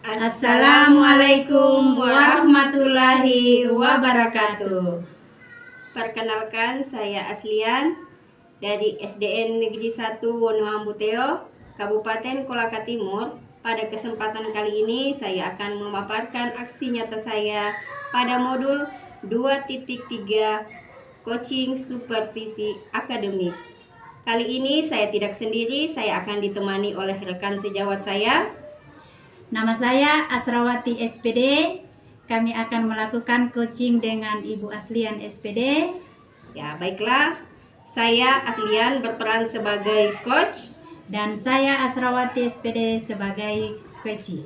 Assalamualaikum warahmatullahi wabarakatuh. Perkenalkan, saya Aslian dari SDN Negeri 1 Wonoambuteo, Kabupaten Kolaka Timur. Pada kesempatan kali ini saya akan memaparkan aksi nyata saya pada modul 2.3 Coaching Supervisi Akademik. Kali ini saya tidak sendiri, saya akan ditemani oleh rekan sejawat saya. Nama saya Asrawati SPD. Kami akan melakukan coaching dengan Ibu Aslian SPD. Ya, baiklah. Saya Aslian berperan sebagai coach dan saya Asrawati SPD sebagai coachee.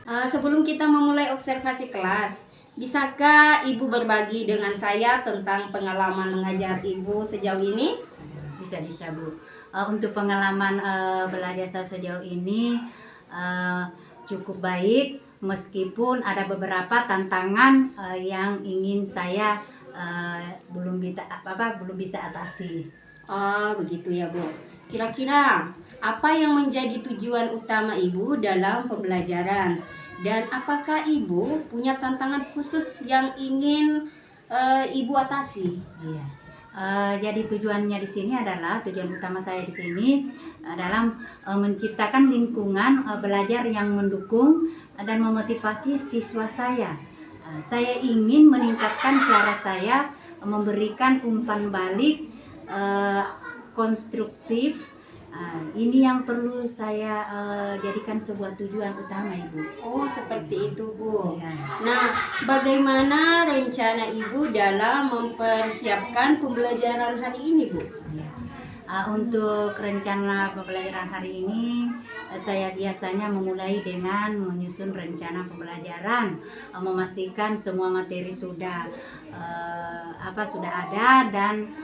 Sebelum kita memulai observasi kelas, bisakah Ibu berbagi dengan saya tentang pengalaman mengajar Ibu sejauh ini? Bisa Bu. Untuk pengalaman belajar saya sejauh ini cukup baik, meskipun ada beberapa tantangan yang ingin saya belum bisa atasi. Oh, begitu ya, Bu. Kira-kira apa yang menjadi tujuan utama Ibu dalam pembelajaran? Dan apakah Ibu punya tantangan khusus yang ingin Ibu atasi? Iya. Jadi tujuannya di sini adalah, tujuan utama saya di sini adalah menciptakan lingkungan belajar yang mendukung dan memotivasi siswa saya. Saya ingin meningkatkan cara saya memberikan umpan balik konstruktif. Ini yang perlu saya jadikan sebuah tujuan utama, Ibu. Oh, seperti itu, Bu. Ya. Nah, bagaimana rencana Ibu dalam mempersiapkan pembelajaran hari ini, Bu? Ya. Untuk rencana pembelajaran hari ini, saya biasanya memulai dengan menyusun rencana pembelajaran, memastikan semua materi sudah ada dan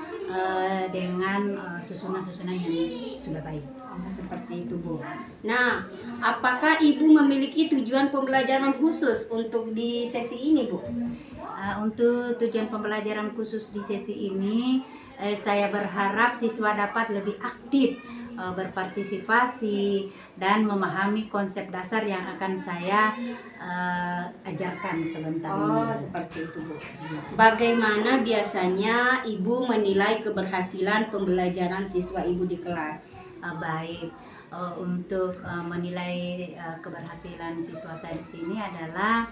dengan susunan-susunan yang sudah baik. Oh, seperti itu, Bu. Nah, apakah Ibu memiliki tujuan pembelajaran khusus untuk di sesi ini, Bu? Untuk tujuan pembelajaran khusus di sesi ini, saya berharap siswa dapat lebih aktif berpartisipasi dan memahami konsep dasar yang akan saya ajarkan sebentar ini. Oh, seperti itu, Bu. Bagaimana biasanya Ibu menilai keberhasilan pembelajaran siswa Ibu di kelas? Baik, untuk menilai keberhasilan siswa saya di sini adalah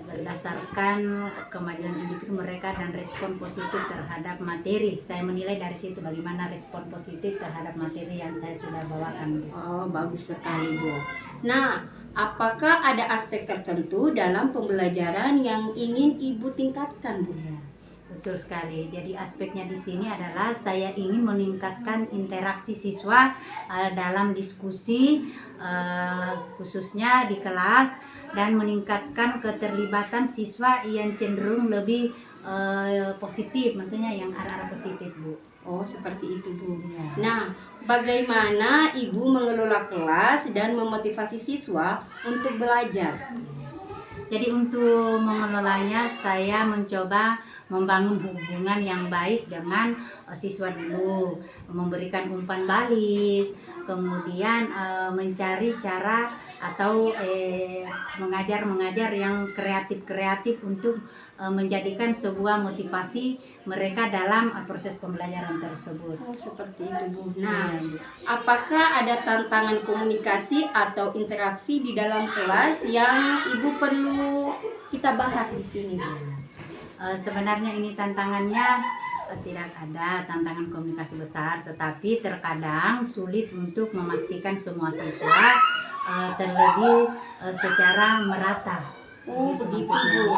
berdasarkan kemajuan individu mereka dan respon positif terhadap materi. Saya menilai dari situ bagaimana respon positif terhadap materi yang saya sudah bawakan. Oh, bagus sekali, Bu. Nah, apakah ada aspek tertentu dalam pembelajaran yang ingin Ibu tingkatkan, Bu? Ya, betul sekali. Jadi aspeknya di sini adalah saya ingin meningkatkan interaksi siswa dalam diskusi, khususnya di kelas, dan meningkatkan keterlibatan siswa yang cenderung lebih positif, maksudnya yang arah-arah positif, Bu. Oh, seperti itu, Bu. Ya. Nah, bagaimana Ibu mengelola kelas dan memotivasi siswa untuk belajar? Jadi untuk mengelolanya, saya mencoba membangun hubungan yang baik dengan siswa dulu, memberikan umpan balik, kemudian mencari cara atau mengajar yang kreatif untuk menjadikan sebuah motivasi mereka dalam proses pembelajaran tersebut. Oh, seperti itu, Bu. Nah, apakah ada tantangan komunikasi atau interaksi di dalam kelas yang Ibu perlu kita bahas di sini, Bu? Sebenarnya ini tantangannya tidak ada tantangan komunikasi besar, tetapi terkadang sulit untuk memastikan semua siswa terlebih secara merata. Oh, begitu, Bu.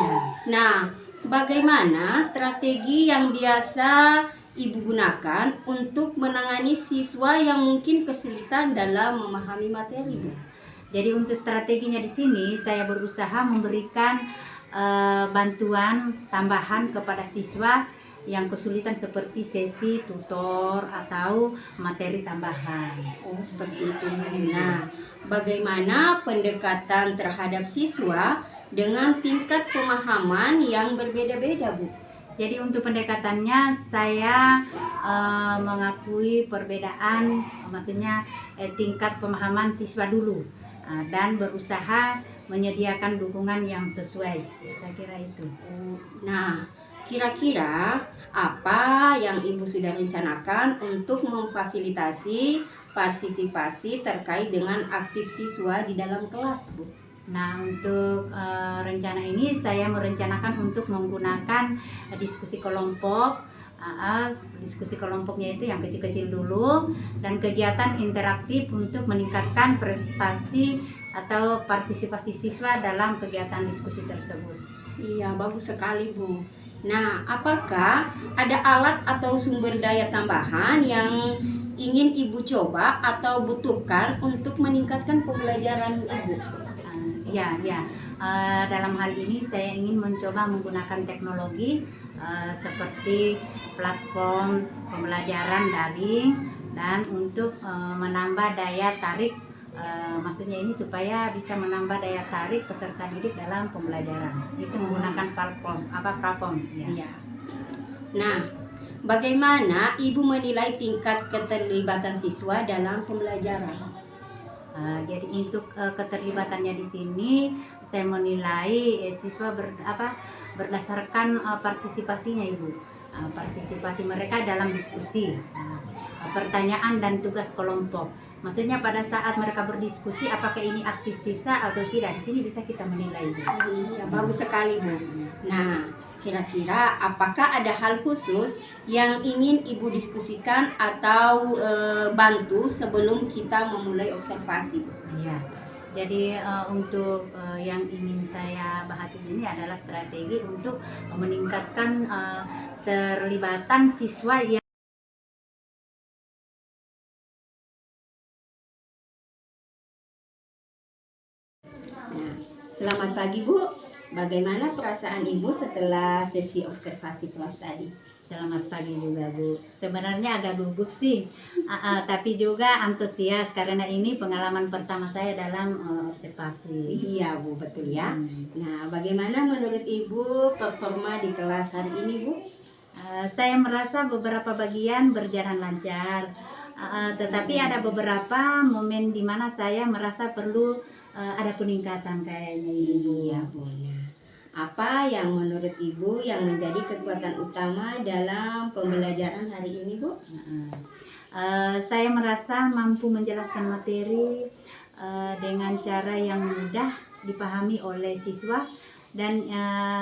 Nah, bagaimana strategi yang biasa Ibu gunakan untuk menangani siswa yang mungkin kesulitan dalam memahami materi, Bu? Jadi untuk strateginya di sini saya berusaha memberikan bantuan tambahan kepada siswa yang kesulitan seperti sesi tutor atau materi tambahan. Oh, seperti itu. Nah, bagaimana pendekatan terhadap siswa dengan tingkat pemahaman yang berbeda-beda, Bu? Jadi untuk pendekatannya saya mengakui perbedaan, maksudnya tingkat pemahaman siswa dulu, dan berusaha menyediakan dukungan yang sesuai. Saya kira itu. Nah, kira-kira apa yang Ibu sudah rencanakan untuk memfasilitasi partisipasi terkait dengan aktif siswa di dalam kelas, Bu? Nah, untuk rencana ini saya merencanakan untuk menggunakan diskusi kelompok. Diskusi kelompoknya itu yang kecil-kecil dulu, dan kegiatan interaktif untuk meningkatkan prestasi atau partisipasi siswa dalam kegiatan diskusi tersebut. Iya, bagus sekali, Bu. Nah, apakah ada alat atau sumber daya tambahan yang ingin Ibu coba atau butuhkan untuk meningkatkan pembelajaran Ibu? Ya. Dalam hal ini saya ingin mencoba menggunakan teknologi seperti platform pembelajaran daring, dan untuk menambah daya tarik, maksudnya ini supaya bisa menambah daya tarik peserta didik dalam pembelajaran. Itu menggunakan platform. Ya. Iya. Nah, bagaimana Ibu menilai tingkat keterlibatan siswa dalam pembelajaran? Jadi untuk keterlibatannya di sini saya menilai siswa berdasarkan partisipasinya, Ibu. Partisipasi mereka dalam diskusi, pertanyaan dan tugas kelompok. Maksudnya pada saat mereka berdiskusi apakah ini aktif siswa atau tidak. Di sini bisa kita menilai, Ibu. Iya, bagus sekali, Bu. Nah, kira-kira apakah ada hal khusus yang ingin Ibu diskusikan atau bantu sebelum kita memulai observasi? Iya. Jadi untuk yang ingin saya bahas di sini adalah strategi untuk meningkatkan terlibatan siswa yang Nah, selamat pagi, Bu. Bagaimana perasaan Ibu setelah sesi observasi kelas tadi? Selamat pagi juga, Bu. Sebenarnya agak gugup sih, tapi juga antusias karena ini pengalaman pertama saya dalam observasi. Iya, Bu, betul ya. Nah, bagaimana menurut Ibu performa di kelas hari ini, Bu? Saya merasa beberapa bagian berjalan lancar, tetapi ada beberapa momen di mana saya merasa perlu ada peningkatan kayaknya ini, Bu. Iya, Bu. Nah, apa yang menurut Ibu yang menjadi kekuatan utama dalam pembelajaran hari ini, Bu? Saya merasa mampu menjelaskan materi dengan cara yang mudah dipahami oleh siswa, dan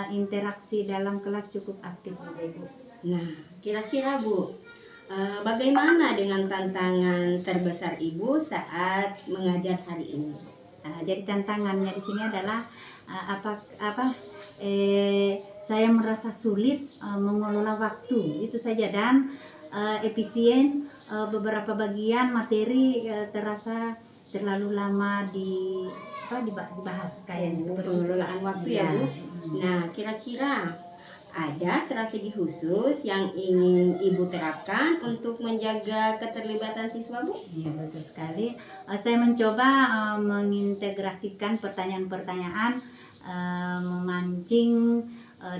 interaksi dalam kelas cukup aktif, Bu. Nah, kira-kira, Bu, bagaimana dengan tantangan terbesar Ibu saat mengajar hari ini? Jadi tantangannya di sini adalah saya merasa sulit mengelola waktu, itu saja, dan efisien. Beberapa bagian materi terasa terlalu lama dibahas kayaknya seperti pengelolaan waktu ya, Bu. Hmm. Nah, kira-kira ada strategi khusus yang ingin Ibu terapkan untuk menjaga keterlibatan siswa, Bu? Iya, betul sekali. Saya mencoba mengintegrasikan pertanyaan-pertanyaan, memancing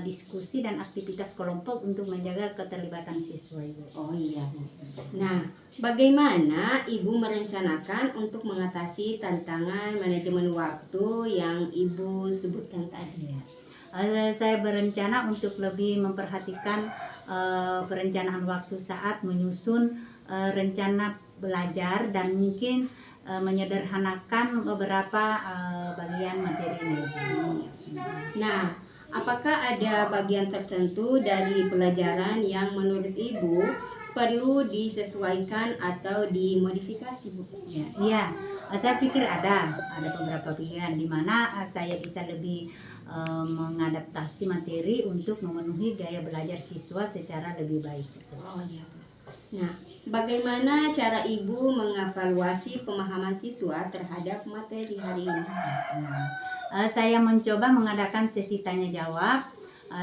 diskusi dan aktivitas kelompok untuk menjaga keterlibatan siswa, Ibu. Oh iya, Bu. Nah, bagaimana Ibu merencanakan untuk mengatasi tantangan manajemen waktu yang Ibu sebutkan tadi? Saya berencana untuk lebih memperhatikan perencanaan waktu saat menyusun rencana belajar, dan mungkin menyederhanakan beberapa bagian materi ini. Nah, apakah ada bagian tertentu dari pelajaran yang menurut Ibu perlu disesuaikan atau dimodifikasi, Bu? Iya, saya pikir ada beberapa bagian di mana saya bisa lebih mengadaptasi materi untuk memenuhi gaya belajar siswa secara lebih baik. Oh iya, Bu. Nah, bagaimana cara Ibu mengevaluasi pemahaman siswa terhadap materi hari ini? Saya mencoba mengadakan sesi tanya jawab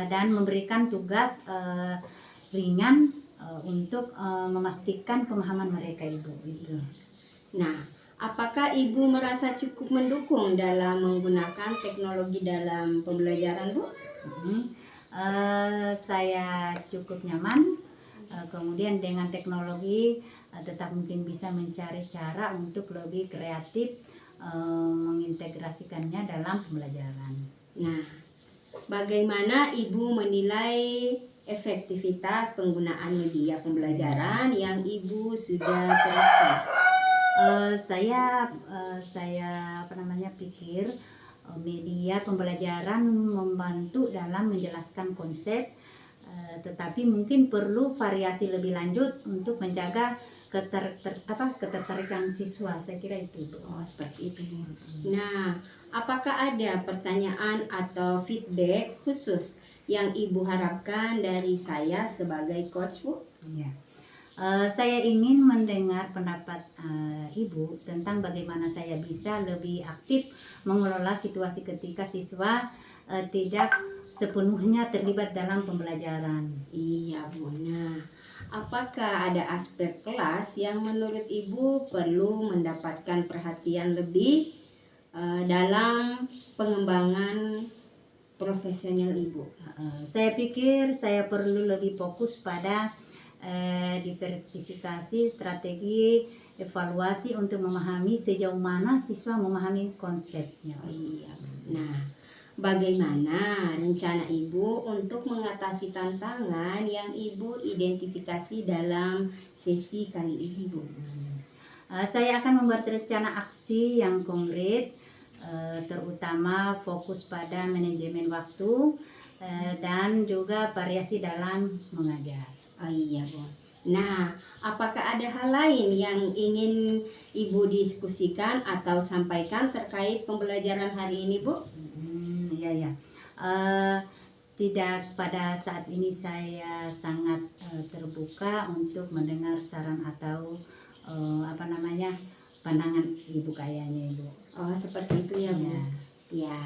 dan memberikan tugas ringan untuk memastikan pemahaman mereka, Ibu. Gitu. Nah, apakah Ibu merasa cukup mendukung dalam menggunakan teknologi dalam pembelajaran, Bu? Saya cukup nyaman. Kemudian dengan teknologi tetap mungkin bisa mencari cara untuk lebih kreatif mengintegrasikannya dalam pembelajaran. Nah, bagaimana Ibu menilai efektivitas penggunaan media pembelajaran yang Ibu sudah terapkan? Saya pikir media pembelajaran membantu dalam menjelaskan konsep, tetapi mungkin perlu variasi lebih lanjut untuk menjaga ketertarikan siswa. Saya kira itu, Bu. Oh, seperti itu. Nah, apakah ada pertanyaan atau feedback khusus yang Ibu harapkan dari saya sebagai coach, Bu? Ya. Saya ingin mendengar pendapat Ibu tentang bagaimana saya bisa lebih aktif mengelola situasi ketika siswa tidak sepenuhnya terlibat dalam pembelajaran. Iya, Bu. Nah, apakah ada aspek kelas yang menurut Ibu perlu mendapatkan perhatian lebih dalam pengembangan profesional Ibu? Saya pikir saya perlu lebih fokus pada diversifikasi strategi evaluasi untuk memahami sejauh mana siswa memahami konsepnya. Iya. Nah, bagaimana rencana Ibu untuk mengatasi tantangan yang Ibu identifikasi dalam sesi kali ini, Bu? Saya akan membuat rencana aksi yang konkret, terutama fokus pada manajemen waktu dan juga variasi dalam mengajar. Oh iya, Bu. Nah, apakah ada hal lain yang ingin Ibu diskusikan atau sampaikan terkait pembelajaran hari ini, Bu? Iya. Tidak, pada saat ini saya sangat terbuka untuk mendengar saran atau pandangan Ibu kayaknya, Ibu. Oh, seperti itu ya, Bu. Ya. Ya,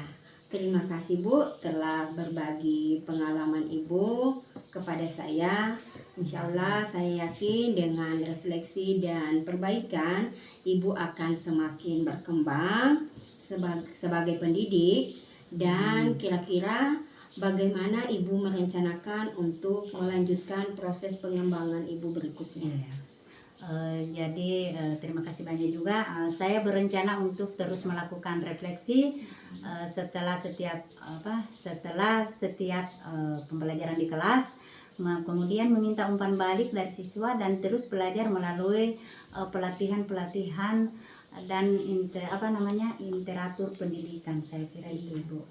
terima kasih, Bu, telah berbagi pengalaman Ibu kepada saya. Insya Allah saya yakin dengan refleksi dan perbaikan Ibu akan semakin berkembang sebagai pendidik. Dan kira-kira bagaimana Ibu merencanakan untuk melanjutkan proses pengembangan Ibu berikutnya? Jadi terima kasih banyak juga. Saya berencana untuk terus melakukan refleksi setelah setiap pembelajaran di kelas, kemudian meminta umpan balik dari siswa dan terus belajar melalui pelatihan dan interatur pendidikan. Saya kira itu, Bu.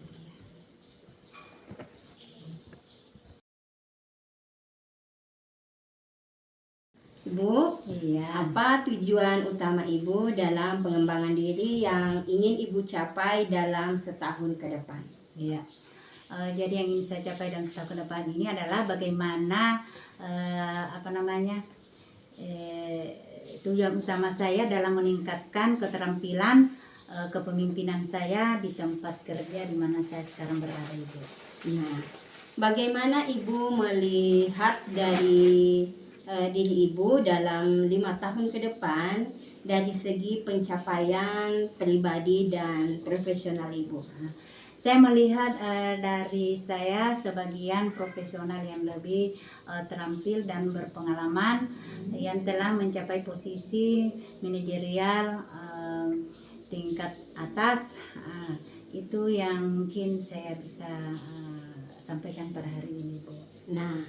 Ibu, Iya. apa tujuan utama Ibu dalam pengembangan diri yang ingin Ibu capai dalam setahun ke depan? Iya. Jadi yang ingin saya capai dalam setahun ke depan ini adalah bagaimana tujuan utama saya dalam meningkatkan keterampilan kepemimpinan saya di tempat kerja di mana saya sekarang berada, Ibu. Nah, bagaimana Ibu melihat dari diri Ibu dalam 5 tahun ke depan dari segi pencapaian pribadi dan profesional Ibu? Saya melihat dari saya sebagian profesional yang lebih terampil dan berpengalaman yang telah mencapai posisi manajerial tingkat atas. Itu yang mungkin saya bisa sampaikan pada hari ini, Bu. Nah,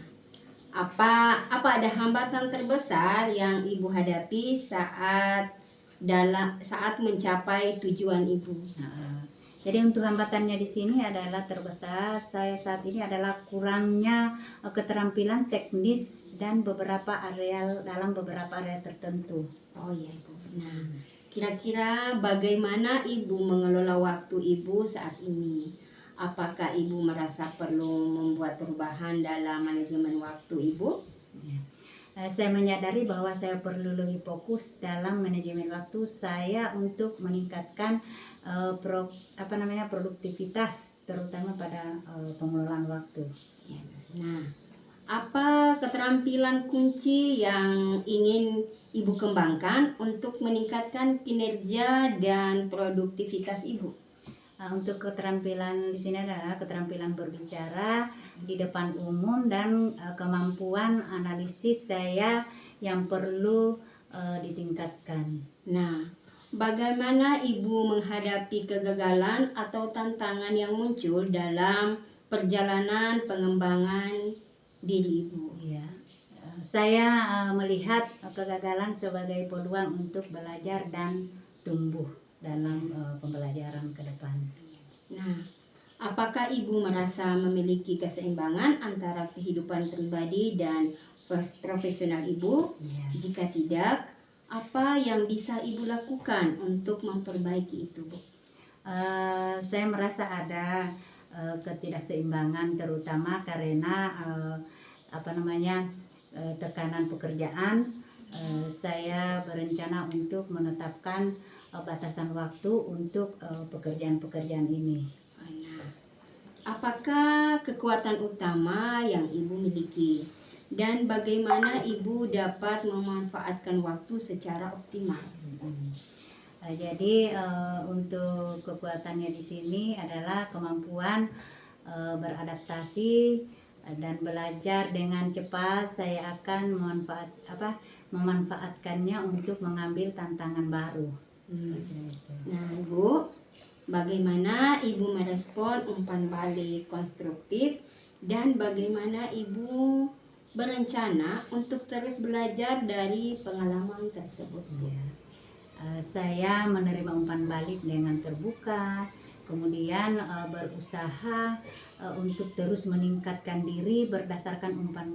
apa ada hambatan terbesar yang Ibu hadapi saat mencapai tujuan Ibu? Jadi untuk hambatannya di sini adalah terbesar saya saat ini adalah kurangnya keterampilan teknis dan dalam beberapa area tertentu. Oh iya, Ibu. Nah, kira-kira bagaimana Ibu mengelola waktu Ibu saat ini? Apakah Ibu merasa perlu membuat perubahan dalam manajemen waktu Ibu? Saya menyadari bahwa saya perlu lebih fokus dalam manajemen waktu saya untuk meningkatkan produktivitas terutama pada pengelolaan waktu. Nah, apa keterampilan kunci yang ingin Ibu kembangkan untuk meningkatkan kinerja dan produktivitas Ibu? Untuk keterampilan di sini adalah keterampilan berbicara di depan umum dan kemampuan analisis saya yang perlu ditingkatkan. Nah, bagaimana Ibu menghadapi kegagalan atau tantangan yang muncul dalam perjalanan pengembangan diri Ibu? Ya, saya melihat kegagalan sebagai peluang untuk belajar dan tumbuh dalam pembelajaran ke depan. Nah, apakah Ibu merasa memiliki keseimbangan antara kehidupan pribadi dan profesional Ibu? Ya. Jika tidak, apa yang bisa Ibu lakukan untuk memperbaiki itu, Bu? Saya merasa ada ketidakseimbangan, terutama karena tekanan pekerjaan. Saya berencana untuk menetapkan batasan waktu untuk pekerjaan-pekerjaan ini. Nah, apakah kekuatan utama yang Ibu miliki dan bagaimana Ibu dapat memanfaatkan waktu secara optimal? Jadi untuk kekuatannya di sini adalah kemampuan beradaptasi dan belajar dengan cepat. Saya akan memanfaatkannya untuk mengambil tantangan baru. Nah, Ibu, bagaimana Ibu merespon umpan balik konstruktif dan bagaimana Ibu berencana untuk terus belajar dari pengalaman tersebut? Ya. Saya menerima umpan balik dengan terbuka, kemudian berusaha untuk terus meningkatkan diri berdasarkan umpan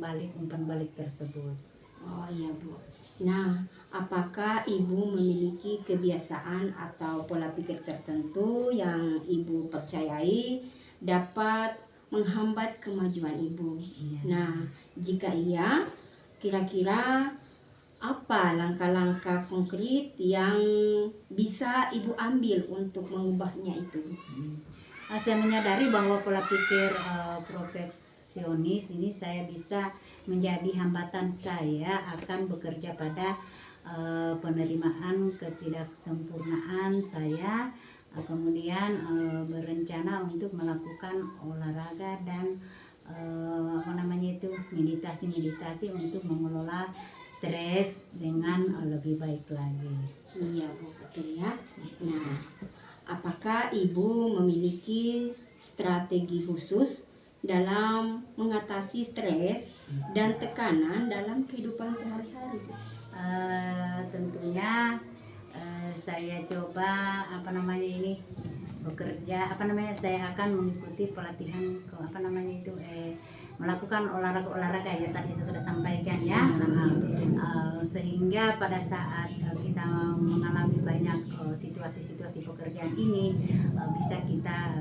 balik tersebut. Oh iya, Bu. Nah, apakah Ibu memiliki kebiasaan atau pola pikir tertentu yang Ibu percayai dapat menghambat kemajuan Ibu? Ya. Nah, jika iya, kira-kira apa langkah-langkah konkret yang bisa Ibu ambil untuk mengubahnya itu? Saya menyadari bahwa pola pikir perfeksionis ini saya bisa menjadi hambatan saya akan bekerja pada penerimaan ketidaksempurnaan saya, kemudian berencana untuk melakukan olahraga dan meditasi untuk mengelola stres dengan lebih baik lagi. Iya, Bu, betul ya. Nah, apakah Ibu memiliki strategi khusus dalam mengatasi stres dan tekanan dalam kehidupan sehari-hari? Tentunya saya coba saya akan mengikuti pelatihan melakukan olahraga ya, tadi itu sudah sampaikan ya. Sehingga pada saat kita mengalami banyak situasi-situasi pekerjaan ini bisa kita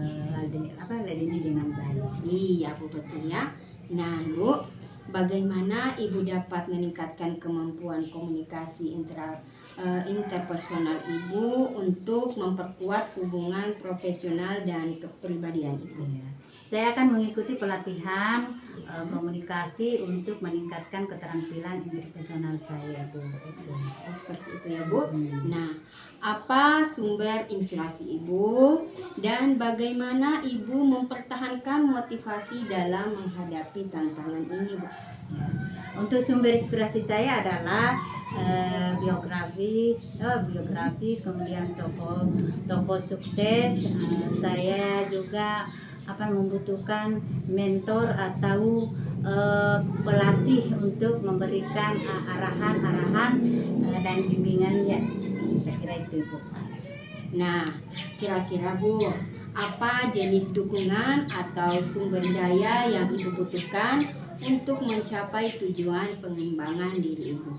ladeni dengan baik. Iya, Bu, betul ya. Nah, Bu, bagaimana Ibu dapat meningkatkan kemampuan komunikasi interpersonal Ibu untuk memperkuat hubungan profesional dan kepribadian Ibu? Ya. Saya akan mengikuti pelatihan komunikasi untuk meningkatkan keterampilan interpersonal saya, Bu. Oh, seperti itu ya, Bu. Nah, apa sumber inspirasi Ibu dan bagaimana Ibu mempertahankan motivasi dalam menghadapi tantangan ini, Bu? Untuk sumber inspirasi saya adalah biografis, kemudian tokoh sukses. Saya juga akan membutuhkan mentor atau pelatih untuk memberikan arahan dan bimbingannya. Saya kira itu, Bu. Nah, kira-kira, Bu, apa jenis dukungan atau sumber daya yang Ibu butuhkan untuk mencapai tujuan pengembangan diri Ibu?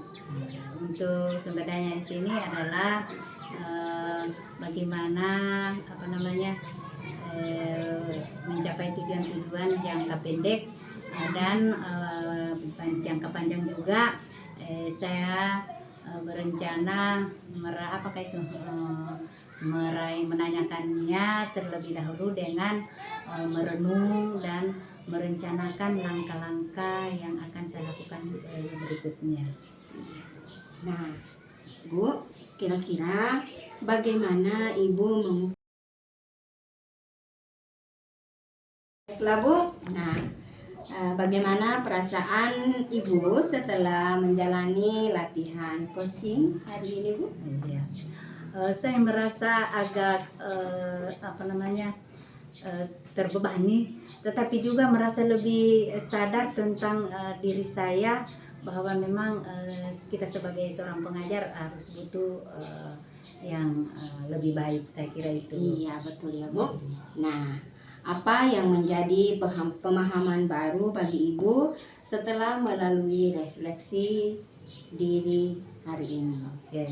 Untuk sumber daya di sini adalah bagaimana mencapai tujuan-tujuan jangka pendek dan jangka panjang juga. Saya berencana menanyakannya terlebih dahulu dengan merenung dan merencanakan langkah-langkah yang akan saya lakukan berikutnya. Nah, Bu, kira-kira bagaimana Ibu Baiklah Bu. Nah, bagaimana perasaan Ibu setelah menjalani latihan coaching hari ini Bu? Iya. Saya merasa agak terbebani, tetapi juga merasa lebih sadar tentang diri saya bahwa memang kita sebagai seorang pengajar harus butuh yang lebih baik, saya kira itu. Iya betul ya Bu. Nah, apa yang menjadi pemahaman baru bagi Ibu setelah melalui refleksi diri hari ini? Oke.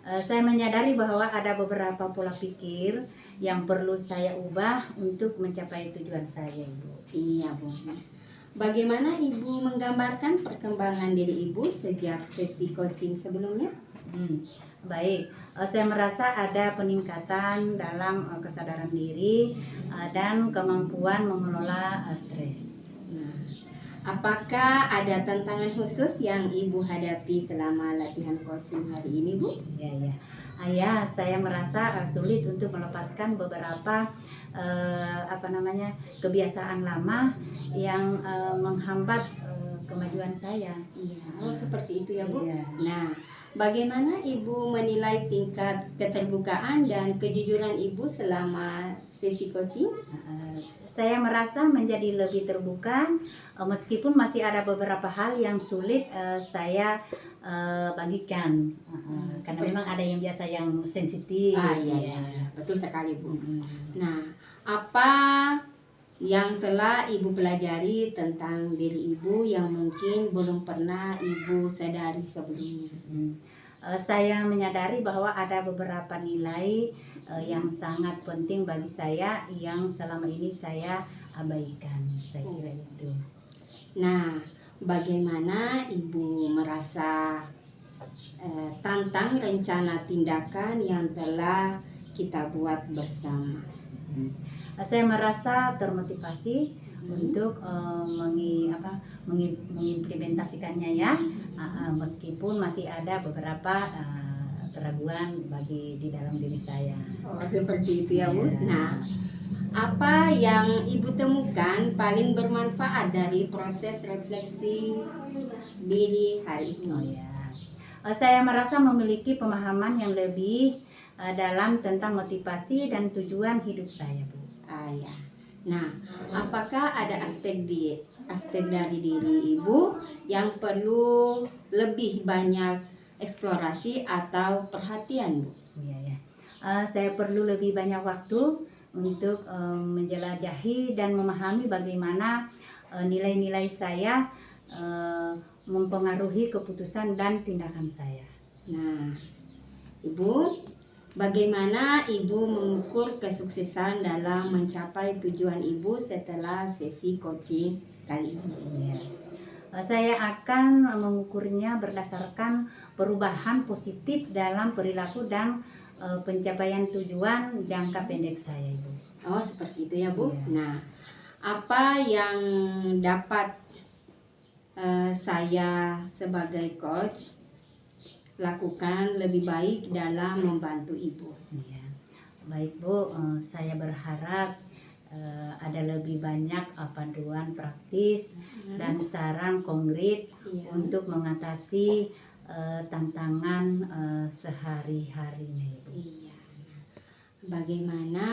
Saya menyadari bahwa ada beberapa pola pikir yang perlu saya ubah untuk mencapai tujuan saya, Ibu. Iya Bu. Bagaimana Ibu menggambarkan perkembangan diri Ibu sejak sesi coaching sebelumnya? Baik, saya merasa ada peningkatan dalam kesadaran diri dan kemampuan mengelola stres. Nah, apakah ada tantangan khusus yang Ibu hadapi selama latihan coaching hari ini, Bu? Ya, saya merasa sulit untuk melepaskan beberapa kebiasaan lama yang menghambat kemajuan saya. Iya, seperti itu ya, Bu. Iya. Nah, bagaimana Ibu menilai tingkat keterbukaan dan kejujuran Ibu selama sesi coaching? Saya merasa menjadi lebih terbuka meskipun masih ada beberapa hal yang sulit saya bagikan karena memang ada yang biasa yang sensitif. Iya, betul sekali Bu. Nah, apa yang telah Ibu pelajari tentang diri Ibu yang mungkin belum pernah Ibu sadari sebelumnya? Saya menyadari bahwa ada beberapa nilai yang sangat penting bagi saya yang selama ini saya abaikan, saya kira itu. Nah, bagaimana Ibu merasa tentang rencana tindakan yang telah kita buat bersama? Saya merasa termotivasi untuk mengimplementasikannya ya, meskipun masih ada beberapa keraguan di dalam diri saya. Oh, seperti itu ya Bu. Iya. Nah, apa yang Ibu temukan paling bermanfaat dari proses refleksi diri hari ini? Saya merasa memiliki pemahaman yang lebih dalam tentang motivasi dan tujuan hidup saya, Bu. Ya. Nah, apakah ada aspek dari diri Ibu yang perlu lebih banyak eksplorasi atau perhatian, Bu? Saya perlu lebih banyak waktu untuk menjelajahi dan memahami bagaimana nilai-nilai saya mempengaruhi keputusan dan tindakan saya. Nah, Ibu, bagaimana Ibu mengukur kesuksesan dalam mencapai tujuan Ibu setelah sesi coaching kali ini? Saya akan mengukurnya berdasarkan perubahan positif dalam perilaku dan pencapaian tujuan jangka pendek saya, Ibu. Oh, seperti itu ya, Bu. Iya. Nah, apa yang dapat saya sebagai coach lakukan lebih baik dalam membantu Ibu? Baik Bu, saya berharap ada lebih banyak panduan praktis dan saran konkret untuk mengatasi tantangan sehari-harinya, Ibu. Iya. Bagaimana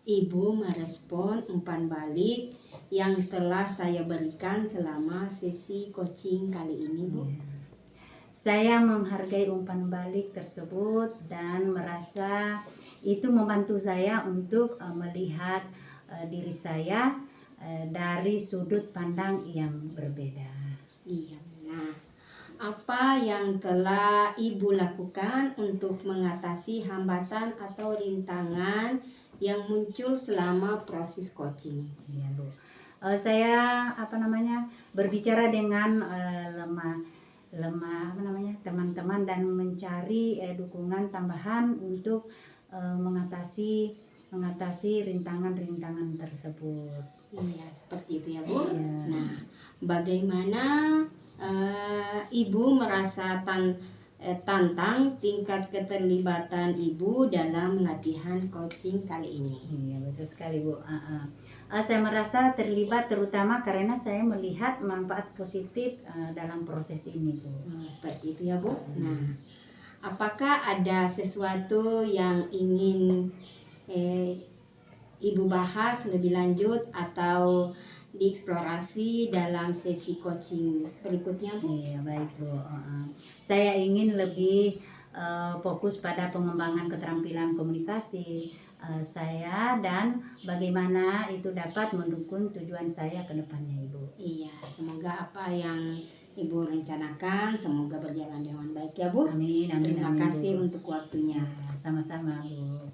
Ibu merespon umpan balik yang telah saya berikan selama sesi coaching kali ini, Bu? Saya menghargai umpan balik tersebut dan merasa itu membantu saya untuk melihat diri saya dari sudut pandang yang berbeda. Iya. Nah, apa yang telah Ibu lakukan untuk mengatasi hambatan atau rintangan yang muncul selama proses coaching? Iya, Bu. Saya berbicara dengan teman-teman dan mencari dukungan tambahan untuk mengatasi rintangan-rintangan tersebut. Iya, seperti itu ya, Bu. Iya. Nah, bagaimana Ibu merasa tentang tingkat keterlibatan Ibu dalam latihan coaching kali ini. Iya, betul sekali, Bu. Saya merasa terlibat terutama karena saya melihat manfaat positif dalam proses ini, Bu. Seperti itu ya, Bu. Nah, apakah ada sesuatu yang ingin Ibu bahas lebih lanjut atau dieksplorasi dalam sesi coaching berikutnya, Bu? Iya, baik, Bu. Saya ingin lebih fokus pada pengembangan keterampilan komunikasi saya dan bagaimana itu dapat mendukung tujuan saya ke depannya, Ibu. Iya, semoga apa yang Ibu rencanakan semoga berjalan dengan baik ya, Bu. Amin, amin, Terima amin, kasih Bu. untuk waktunya. Ya, sama-sama, Bu.